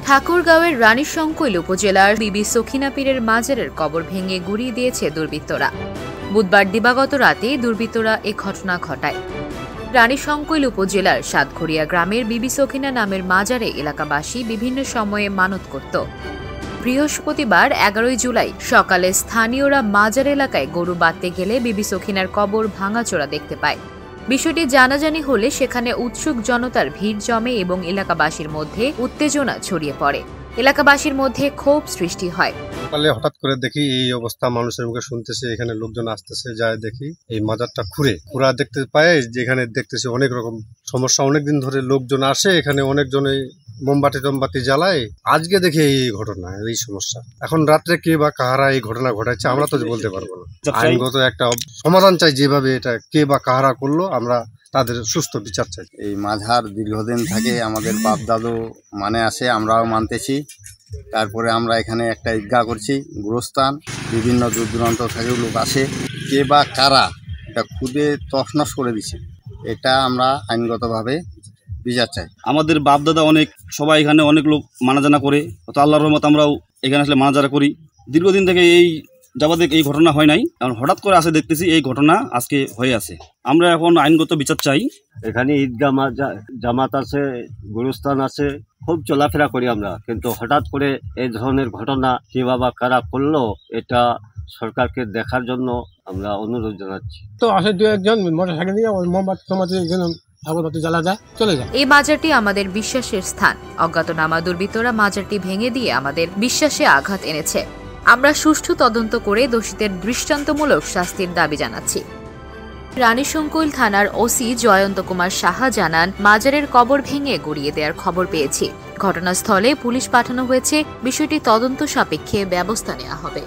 ঠাকুরগাঁওয়ের রানীশংকৈল উপজেলার বিবি সখিনা পীরের মাজারের কবর ভেঙে গুড়িয়ে দিয়েছে দুর্বৃত্তরা। বুধবার দিবাগত রাতে দুর্বৃত্তরা এ ঘটনা ঘটায়। রানীশংকৈল উপজেলার সাতঘরিয়া গ্রামের বিবি সখিনা নামের মাজারে এলাকাবাসী বিভিন্ন সময়ে মানত করত। বৃহস্পতিবার 11 জুলাই সকালে স্থানীয়রা মাজার এলাকায় গরু বাঁধতে গেলে বিবি সখিনার কবর ভাঙাচোরা দেখতে পায়। বিষয়টি জানাজানি হলে সেখানে উৎসুক জনতার ভিড় জমে এবং এলাকাবাসীর মধ্যে উত্তেজনা ছড়িয়ে পড়ে। এলাকাবাসীর মধ্যে ক্ষোভ সৃষ্টি হয়। সকালে হঠাৎ করে দেখি এই অবস্থা, মানুষের মুখে শুনতেছে, এখানে লোকজন আসতেছে, যায় দেখি এই মাজারটা খুঁড়া দেখতে পায়। যেখানে দেখতেছি অনেক রকম সমস্যা, অনেকদিন ধরে লোকজন আসে, এখানে অনেকজনে মোমবাতি জ্বালায়। আজকে দেখি এই ঘটনা, এই সমস্যা। এখন রাত্রে কে বা কাহারা এই ঘটনা ঘটাচ্ছে আমরা তো বলতে পারবো না। আইনগত একটা সমাধান চাই, যেভাবে এটা কে বা কাহারা করলো আমরা তাদের সুস্থ বিচার চাই। এই মাজার দীর্ঘদিন থেকে আমাদের বাপ দাদু মানে আসে, আমরাও মানতেছি। তারপরে আমরা এখানে একটা ঈদগাহ করছি, গুরুস্থান। বিভিন্ন দূর দূরান্ত থেকে লোক আসে, কে বা কারা এটা খুদে তছনছ করে দিছে, এটা আমরা আইনগতভাবে বিচার চাই। আমাদের বাপ দাদা অনেক সবাই এখানে অনেক লোক মানাজানা করে, তো আল্লাহর রহমত আমরাও এখানে আসলে মানাজানা করি। দীর্ঘদিন থেকে এই যাবতীয় এই ঘটনা হয় নাই, এখন হঠাৎ করে আসে দেখতেছি এই ঘটনা আজকে হয়ে আছে। আমরা এখন আইনগত বিচার চাই। এখানে ঈদগাহ জামাত আছে, গুরুস্থান আছে, খুব চলাফেরা করি আমরা, কিন্তু হঠাৎ করে এই ধরনের ঘটনা কে বাবা কারা করলো এটা সরকারকে দেখার জন্য আমরা অনুরোধ জানাচ্ছি। তো আসে দু একজন মোটরসাইকেল নিয়ে মোমবাতি জ্বালা যায়, চলে যায়। এই মাজারটি আমাদের বিশ্বাসের স্থান। অজ্ঞাতনামা দুর্বৃত্তরা মাজারটি ভেঙে দিয়ে আমাদের বিশ্বাসে আঘাত এনেছে। আমরা সুষ্ঠু তদন্ত করে দোষীদের দৃষ্টান্তমূলক শাস্তির দাবি জানাচ্ছি। রানীশংকৈল থানার ওসি জয়ন্ত কুমার সাহা জানান, মাজারের কবর ভেঙে গুড়িয়ে দেওয়ার খবর পেয়েছি। ঘটনাস্থলে পুলিশ পাঠানো হয়েছে। বিষয়টি তদন্ত সাপেক্ষে ব্যবস্থা নেওয়া হবে।